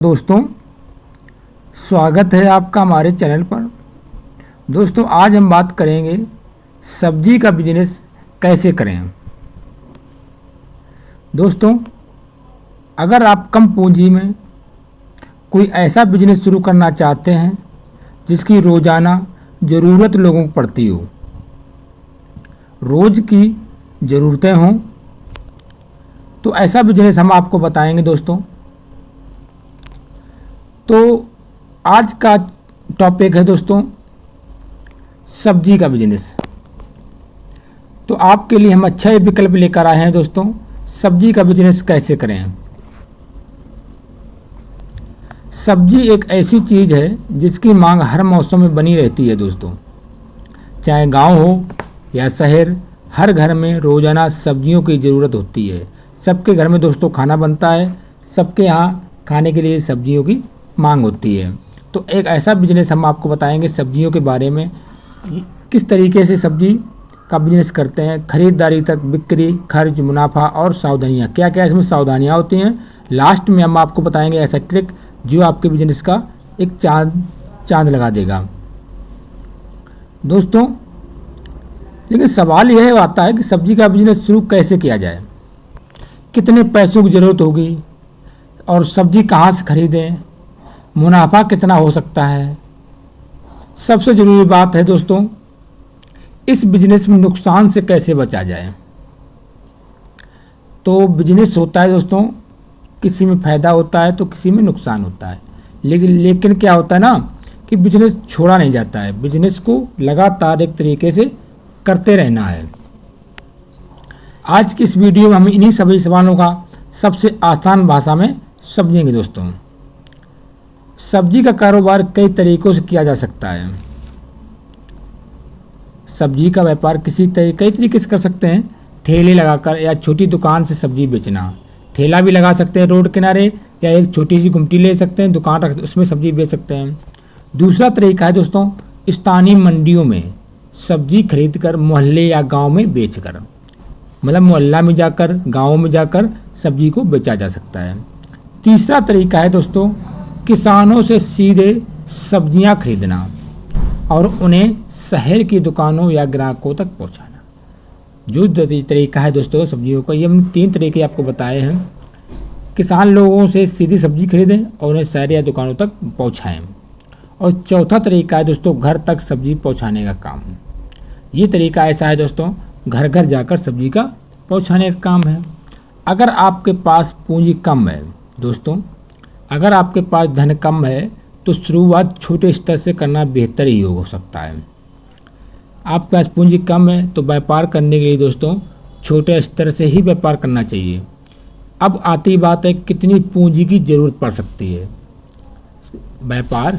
दोस्तों, स्वागत है आपका हमारे चैनल पर। दोस्तों, आज हम बात करेंगे सब्जी का बिजनेस कैसे करें। दोस्तों, अगर आप कम पूंजी में कोई ऐसा बिजनेस शुरू करना चाहते हैं जिसकी रोज़ाना ज़रूरत लोगों को पड़ती हो, रोज़ की ज़रूरतें हों, तो ऐसा बिजनेस हम आपको बताएंगे। दोस्तों, तो आज का टॉपिक है दोस्तों सब्जी का बिजनेस। तो आपके लिए हम अच्छा ही विकल्प लेकर आए हैं दोस्तों, सब्जी का बिजनेस कैसे करें। सब्जी एक ऐसी चीज़ है जिसकी मांग हर मौसम में बनी रहती है दोस्तों। चाहे गांव हो या शहर, हर घर में रोज़ाना सब्जियों की ज़रूरत होती है। सबके घर में दोस्तों खाना बनता है, सबके यहाँ खाने के लिए सब्जियों की मांग होती है। तो एक ऐसा बिजनेस हम आपको बताएंगे सब्जियों के बारे में, किस तरीके से सब्जी का बिजनेस करते हैं, ख़रीदारी तक, बिक्री, खर्च, मुनाफा और सावधानियाँ, क्या क्या इसमें सावधानियाँ होती हैं। लास्ट में हम आपको बताएंगे ऐसा ट्रिक जो आपके बिजनेस का एक चांद लगा देगा दोस्तों। लेकिन सवाल यह आता है कि सब्जी का बिजनेस शुरू कैसे किया जाए, कितने पैसों की ज़रूरत होगी और सब्जी कहाँ से खरीदें, मुनाफा कितना हो सकता है। सबसे ज़रूरी बात है दोस्तों, इस बिजनेस में नुकसान से कैसे बचा जाए। तो बिजनेस होता है दोस्तों, किसी में फ़ायदा होता है तो किसी में नुकसान होता है। लेकिन क्या होता है ना कि बिजनेस छोड़ा नहीं जाता है, बिजनेस को लगातार एक तरीके से करते रहना है। आज की इस वीडियो में हम इन्हीं सभी सवालों का सबसे आसान भाषा में समझेंगे दोस्तों। सब्जी का कारोबार कई तरीक़ों से किया जा सकता है। सब्जी का व्यापार कई तरीके से कर सकते हैं। ठेले लगाकर या छोटी दुकान से सब्जी बेचना, ठेला भी लगा सकते हैं रोड किनारे, या एक छोटी सी गुमटी ले सकते हैं, दुकान रख उसमें सब्जी बेच सकते हैं। दूसरा तरीका है दोस्तों स्थानीय मंडियों में सब्जी खरीद कर मोहल्ले या गांव में बेचकर, मतलब मोहल्ला में जाकर, गाँव में जाकर सब्जी को बेचा जा सकता है। तीसरा तरीका है दोस्तों किसानों से सीधे सब्जियां खरीदना और उन्हें शहर की दुकानों या ग्राहकों तक पहुंचाना। जो तरीका है दोस्तों सब्जियों का, ये हमने 3 तरीके आपको बताए हैं। किसान लोगों से सीधी सब्जी खरीदें और उन्हें शहर या दुकानों तक पहुंचाएं। और चौथा तरीका है दोस्तों घर तक सब्जी पहुंचाने का काम। ये तरीका ऐसा है दोस्तों, घर घर जाकर सब्जी का पहुंचाने का काम है। अगर आपके पास पूंजी कम है दोस्तों, अगर आपके पास धन कम है तो शुरुआत छोटे स्तर से करना बेहतर ही हो सकता है। आपके पास पूंजी कम है तो व्यापार करने के लिए दोस्तों छोटे स्तर से ही व्यापार करना चाहिए। अब आती बात है कितनी पूंजी की ज़रूरत पड़ सकती है।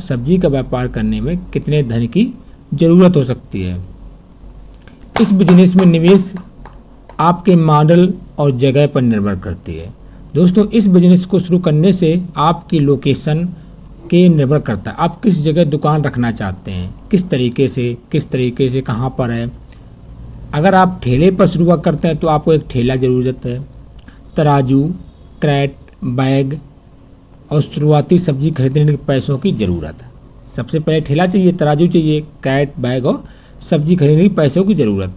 सब्जी का व्यापार करने में कितने धन की ज़रूरत हो सकती है। इस बिजनेस में निवेश आपके मॉडल और जगह पर निर्भर करती है दोस्तों। इस बिजनेस को शुरू करने से आपकी लोकेशन के निर्भर करता है, आप किस जगह दुकान रखना चाहते हैं, किस तरीके से कहाँ पर है। अगर आप ठेले पर शुरुआत करते हैं तो आपको एक ठेला ज़रूरत है, तराजू, क्रैट, बैग और शुरुआती सब्जी खरीदने के पैसों की ज़रूरत है। सबसे पहले ठेला चाहिए, तराजू चाहिए, क्रैट, बैग और सब्जी खरीदने के पैसों की ज़रूरत।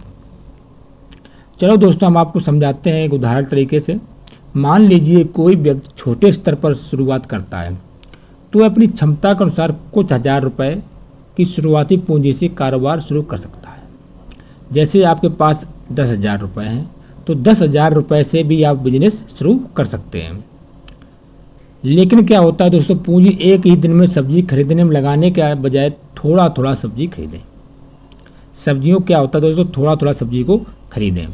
चलो दोस्तों, हम आपको समझाते हैं एक उदाहरण तरीके से। मान लीजिए कोई व्यक्ति छोटे स्तर पर शुरुआत करता है तो वह अपनी क्षमता के अनुसार कुछ हज़ार रुपए की शुरुआती पूंजी से कारोबार शुरू कर सकता है। जैसे आपके पास 10,000 रुपये हैं तो 10,000 रुपये से भी आप बिजनेस शुरू कर सकते हैं। लेकिन क्या होता है दोस्तों, पूंजी एक ही दिन में सब्जी खरीदने में लगाने के बजाय थोड़ा थोड़ा सब्जी खरीदें। सब्जियों क्या होता है दोस्तों, थोड़ा थोड़ा सब्जी को खरीदें।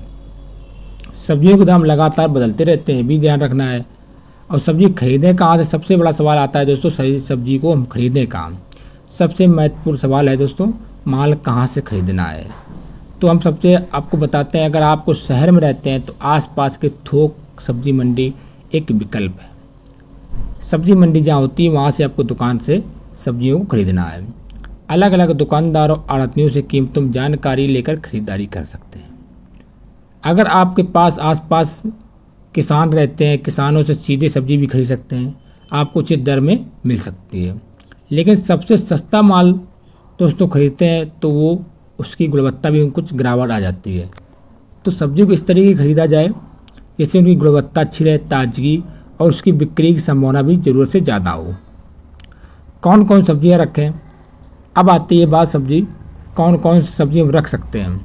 सब्जियों के दाम लगातार बदलते रहते हैं, भी ध्यान रखना है। और सब्जी खरीदें कहाँ से, सबसे बड़ा सवाल आता है दोस्तों, सब्जी को हम खरीदें कहाँ। सबसे महत्वपूर्ण सवाल है दोस्तों, माल कहाँ से खरीदना है। तो हम सबसे आपको बताते हैं, अगर आपको शहर में रहते हैं तो आसपास के थोक सब्जी मंडी एक विकल्प है। सब्जी मंडी जहाँ होती है वहाँ से आपको दुकान से सब्जियों को खरीदना है। अलग अलग दुकानदारों और आड़तियों से कीमतों में जानकारी लेकर खरीदारी कर सकते हैं। अगर आपके पास आसपास किसान रहते हैं, किसानों से सीधे सब्जी भी खरीद सकते हैं। आपको उचित दर में मिल सकती है। लेकिन सबसे सस्ता माल दोस्तों खरीदते हैं तो वो उसकी गुणवत्ता भी कुछ गिरावट आ जाती है। तो सब्जी को इस तरीके की खरीदा जाए जिससे उनकी गुणवत्ता अच्छी रहे, ताजगी और उसकी बिक्री की संभावना भी ज़रूरत से ज़्यादा हो। कौन कौन सब्जियां रखें? अब आती है बात सब्जी कौन कौन सी सब्जियां रख सकते हैं।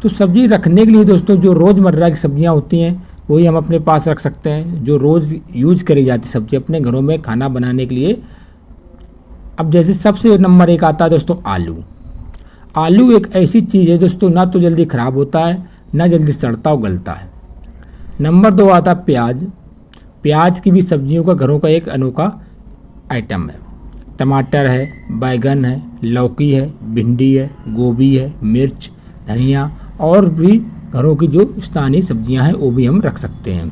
तो सब्जी रखने के लिए दोस्तों जो रोज़मर्रा की सब्जियां होती हैं वही हम अपने पास रख सकते हैं, जो रोज़ यूज करी जाती सब्जी अपने घरों में खाना बनाने के लिए। अब जैसे सबसे नंबर 1 आता है दोस्तों आलू। आलू एक ऐसी चीज़ है दोस्तों, ना तो जल्दी ख़राब होता है ना जल्दी सड़ता और गलता है। नंबर 2 आता है प्याज। प्याज की भी सब्जियों का घरों का एक अनोखा आइटम है। टमाटर है, बैगन है, लौकी है, भिंडी है, गोभी है, मिर्च, धनिया और भी घरों की जो स्थानीय सब्जियां हैं वो भी हम रख सकते हैं।